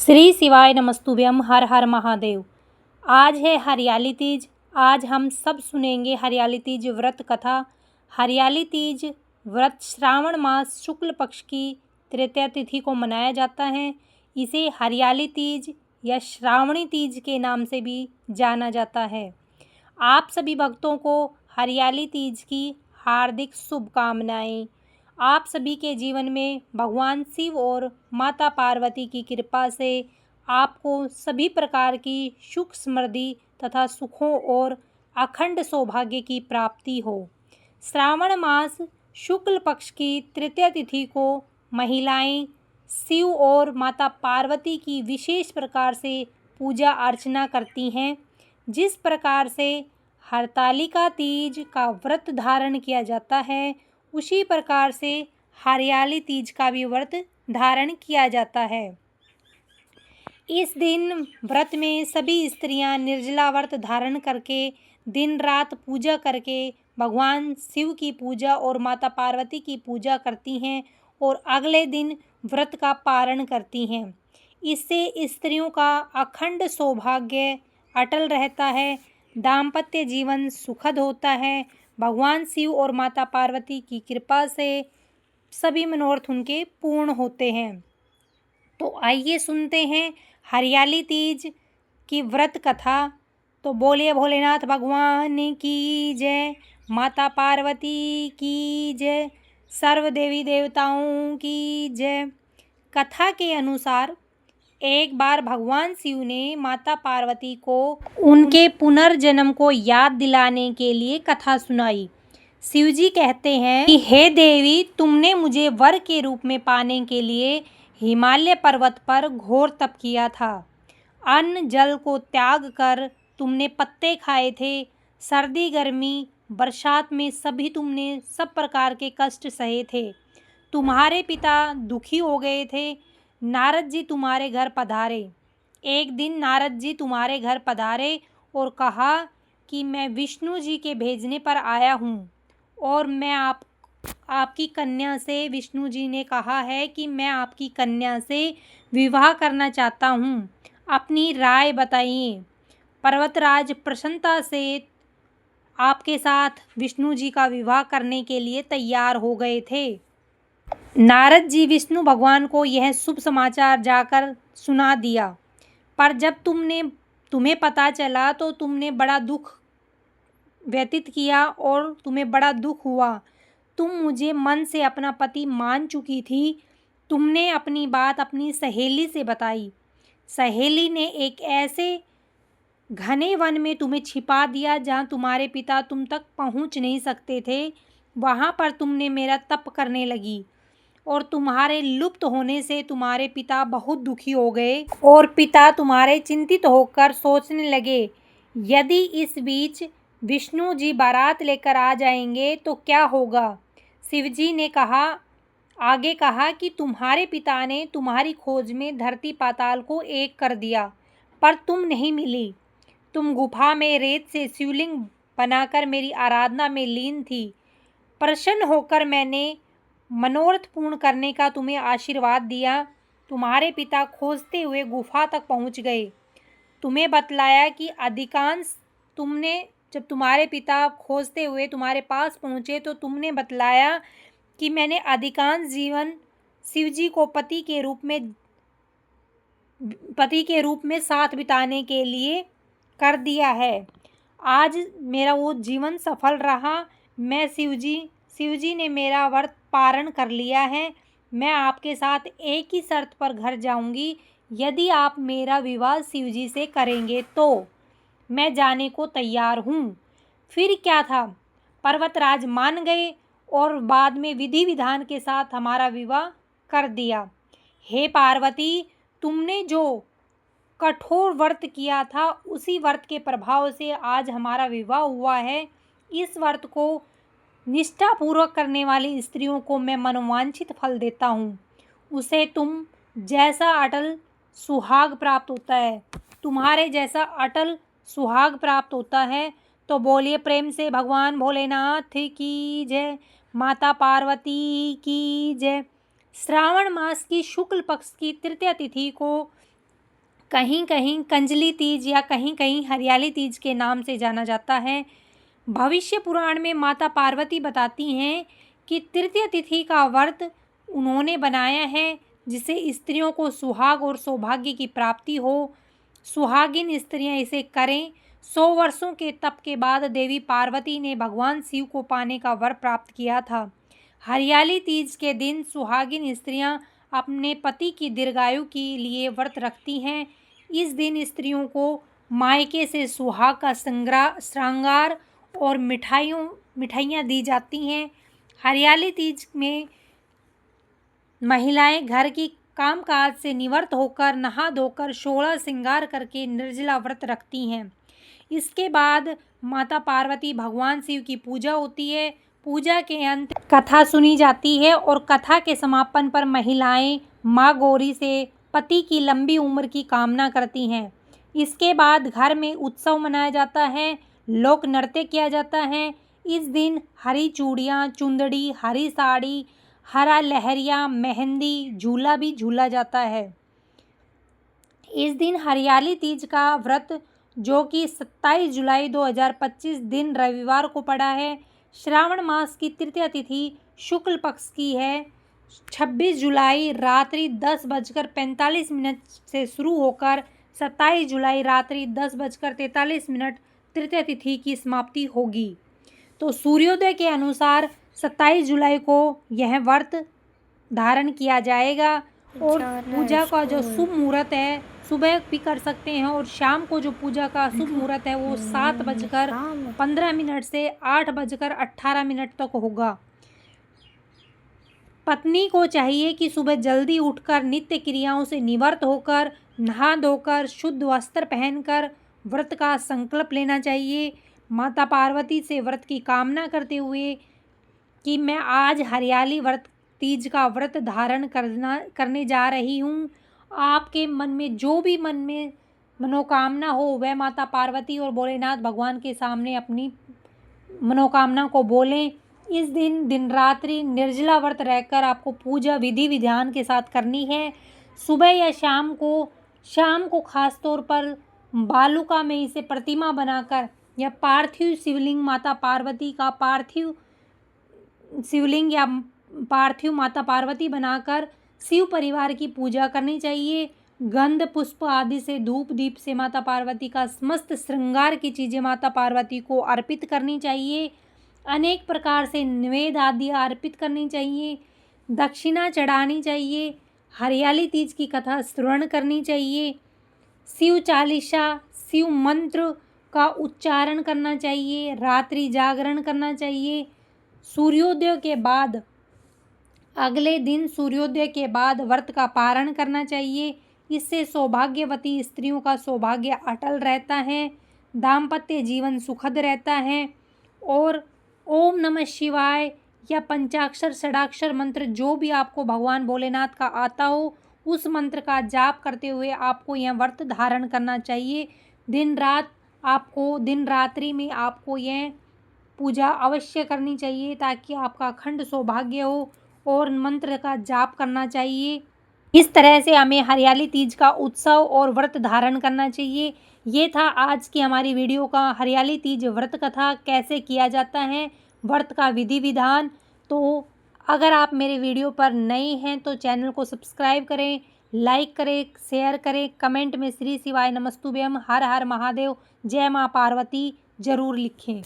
श्री शिवाय नमस्तुभ्यम। हर हर महादेव। आज है हरियाली तीज। आज हम सब सुनेंगे हरियाली तीज व्रत कथा। हरियाली तीज व्रत श्रावण मास शुक्ल पक्ष की तृतीया तिथि को मनाया जाता है। इसे हरियाली तीज या श्रावणी तीज के नाम से भी जाना जाता है। आप सभी भक्तों को हरियाली तीज की हार्दिक शुभकामनाएं। आप सभी के जीवन में भगवान शिव और माता पार्वती की कृपा से आपको सभी प्रकार की सुख समृद्धि तथा सुखों और अखंड सौभाग्य की प्राप्ति हो। श्रावण मास शुक्ल पक्ष की तृतीया तिथि को महिलाएं शिव और माता पार्वती की विशेष प्रकार से पूजा अर्चना करती हैं। जिस प्रकार से हरतालिका तीज का व्रत धारण किया जाता है, उसी प्रकार से हरियाली तीज का भी व्रत धारण किया जाता है। इस दिन व्रत में सभी स्त्रियां निर्जला व्रत धारण करके दिन रात पूजा करके भगवान शिव की पूजा और माता पार्वती की पूजा करती हैं और अगले दिन व्रत का पारण करती हैं। इससे स्त्रियों का अखंड सौभाग्य अटल रहता है, दाम्पत्य जीवन सुखद होता है। भगवान शिव और माता पार्वती की कृपा से सभी मनोरथ उनके पूर्ण होते हैं। तो आइए सुनते हैं हरियाली तीज की व्रत कथा। तो बोलिए भोलेनाथ भगवान की जय, माता पार्वती की जय, सर्व देवी देवताओं की जय। कथा के अनुसार एक बार भगवान शिव ने माता पार्वती को उनके पुनर्जन्म को याद दिलाने के लिए कथा सुनाई। शिवजी कहते हैं कि हे देवी, तुमने मुझे वर के रूप में पाने के लिए हिमालय पर्वत पर घोर तप किया था। अन्न जल को त्याग कर तुमने पत्ते खाए थे। सर्दी गर्मी बरसात में सभी तुमने सब प्रकार के कष्ट सहे थे। तुम्हारे पिता दुखी हो गए थे। नारद जी तुम्हारे घर पधारे। एक दिन नारद जी तुम्हारे घर पधारे और कहा कि मैं विष्णु जी के भेजने पर आया हूँ और मैं आपकी कन्या से, विष्णु जी ने कहा है कि मैं आपकी कन्या से विवाह करना चाहता हूँ, अपनी राय बताइए। पर्वतराज प्रसन्नता से आपके साथ विष्णु जी का विवाह करने के लिए तैयार हो गए थे। नारद जी विष्णु भगवान को यह शुभ समाचार जाकर सुना दिया, पर जब तुम्हें पता चला तो तुमने बड़ा दुख व्यतीत किया और तुम्हें बड़ा दुख हुआ। तुम मुझे मन से अपना पति मान चुकी थी। तुमने अपनी बात अपनी सहेली से बताई। सहेली ने एक ऐसे घने वन में तुम्हें छिपा दिया जहाँ तुम्हारे पिता तुम तक पहुँच नहीं सकते थे। वहाँ पर तुमने मेरा तप करने लगी और तुम्हारे लुप्त होने से तुम्हारे पिता बहुत दुखी हो गए और पिता तुम्हारे चिंतित होकर सोचने लगे, यदि इस बीच विष्णु जी बारात लेकर आ जाएंगे तो क्या होगा। शिवजी ने आगे कहा कि तुम्हारे पिता ने तुम्हारी खोज में धरती पाताल को एक कर दिया, पर तुम नहीं मिली। तुम गुफा में रेत से शिवलिंग बनाकर मेरी आराधना में लीन थी। प्रसन्न होकर मैंने मनोरथ पूर्ण करने का तुम्हें आशीर्वाद दिया। तुम्हारे पिता खोजते हुए गुफा तक पहुंच गए। तुम्हें बतलाया कि जब तुम्हारे पिता खोजते हुए तुम्हारे पास पहुंचे तो तुमने बतलाया कि मैंने अधिकांश जीवन शिवजी को पति के रूप में साथ बिताने के लिए कर दिया है। आज मेरा वो जीवन सफल रहा। शिवजी ने मेरा व्रत पारण कर लिया है। मैं आपके साथ एक ही शर्त पर घर जाऊंगी, यदि आप मेरा विवाह शिवजी से करेंगे तो मैं जाने को तैयार हूँ। फिर क्या था, पर्वतराज मान गए और बाद में विधि विधान के साथ हमारा विवाह कर दिया। हे पार्वती, तुमने जो कठोर व्रत किया था उसी व्रत के प्रभाव से आज हमारा विवाह हुआ है। इस व्रत को निष्ठापूर्वक करने वाली स्त्रियों को मैं मनोवांछित फल देता हूँ। उसे तुम जैसा अटल सुहाग प्राप्त होता है, तुम्हारे जैसा अटल सुहाग प्राप्त होता है। तो बोलिए प्रेम से भगवान भोलेनाथ की जय, माता पार्वती की जय। श्रावण मास की शुक्ल पक्ष की तृतीया तिथि को कहीं कहीं कंजली तीज या कहीं कहीं हरियाली तीज के नाम से जाना जाता है। भविष्य पुराण में माता पार्वती बताती हैं कि तृतीय तिथि का व्रत उन्होंने बनाया है जिससे स्त्रियों को सुहाग और सौभाग्य की प्राप्ति हो। सुहागिन स्त्रियां इसे करें। 100 वर्षों के तप के बाद देवी पार्वती ने भगवान शिव को पाने का वर प्राप्त किया था। हरियाली तीज के दिन सुहागिन स्त्रियां अपने पति की दीर्घायु के लिए व्रत रखती हैं। इस दिन स्त्रियों को मायके से सुहाग का श्रृंगार और मिठाइयाँ दी जाती हैं। हरियाली तीज में महिलाएं घर की कामकाज से निवृत्त होकर नहा धोकर 16 श्रृंगार करके निर्जला व्रत रखती हैं। इसके बाद माता पार्वती भगवान शिव की पूजा होती है। पूजा के अंत कथा सुनी जाती है और कथा के समापन पर महिलाएं माँ गौरी से पति की लंबी उम्र की कामना करती हैं। इसके बाद घर में उत्सव मनाया जाता है, लोक नृत्य किया जाता है। इस दिन हरी चूड़ियाँ, चुंदड़ी, हरी साड़ी, हरा लहरिया, मेहंदी, झूला भी झूला जाता है। इस दिन हरियाली तीज का व्रत जो कि 27 जुलाई 2025 दिन रविवार को पड़ा है। श्रावण मास की तृतीय तिथि शुक्ल पक्ष की है। 26 जुलाई रात्रि 10:45 से शुरू होकर 27 जुलाई रात्रि 10:43 तृतीय तिथि की समाप्ति होगी। तो सूर्योदय के अनुसार 27 जुलाई को यह व्रत धारण किया जाएगा और पूजा का जो शुभ मुहूर्त है सुबह भी कर सकते हैं और शाम को जो पूजा का शुभ मुहूर्त है वो 7:15 से 8:18 तक होगा। पत्नी को चाहिए कि सुबह जल्दी उठकर नित्य क्रियाओं से निवृत्त होकर नहा धोकर शुद्ध वस्त्र पहनकर व्रत का संकल्प लेना चाहिए। माता पार्वती से व्रत की कामना करते हुए कि मैं आज हरियाली व्रत तीज का व्रत धारण करने जा रही हूँ। आपके मन में जो भी मन में मनोकामना हो वह माता पार्वती और भोलेनाथ भगवान के सामने अपनी मनोकामना को बोलें। इस दिन दिन रात्रि निर्जला व्रत रहकर आपको पूजा विधि विधान के साथ करनी है। सुबह या शाम को खास तौर पर बालुका में इसे प्रतिमा बनाकर या पार्थिव शिवलिंग माता पार्वती का पार्थिव शिवलिंग या पार्थिव माता पार्वती बनाकर शिव परिवार की पूजा करनी चाहिए। गंध पुष्प आदि से धूप दीप से माता पार्वती का समस्त श्रृंगार की चीज़ें माता पार्वती को अर्पित करनी चाहिए। अनेक प्रकार से निवेद आदि अर्पित करनी चाहिए। दक्षिणा चढ़ानी चाहिए। हरियाली तीज की कथा श्रवण करनी चाहिए। शिव चालीसा शिव मंत्र का उच्चारण करना चाहिए। रात्रि जागरण करना चाहिए। सूर्योदय के बाद अगले दिन सूर्योदय के बाद व्रत का पारण करना चाहिए। इससे सौभाग्यवती स्त्रियों का सौभाग्य अटल रहता है, दाम्पत्य जीवन सुखद रहता है। और ओम नमः शिवाय या पंचाक्षर षडाक्षर मंत्र जो भी आपको भगवान भोलेनाथ का आता हो उस मंत्र का जाप करते हुए आपको यह व्रत धारण करना चाहिए। दिन रात्रि में आपको यह पूजा अवश्य करनी चाहिए ताकि आपका अखंड सौभाग्य हो और मंत्र का जाप करना चाहिए। इस तरह से हमें हरियाली तीज का उत्सव और व्रत धारण करना चाहिए। ये था आज की हमारी वीडियो का हरियाली तीज व्रत कथा कैसे किया जाता है, व्रत का विधि विधान। तो अगर आप मेरे वीडियो पर नए हैं तो चैनल को सब्सक्राइब करें, लाइक करें, शेयर करें, कमेंट में श्री शिवाय नमस्तुभ्यम, हर हर महादेव, जय माँ पार्वती ज़रूर लिखें।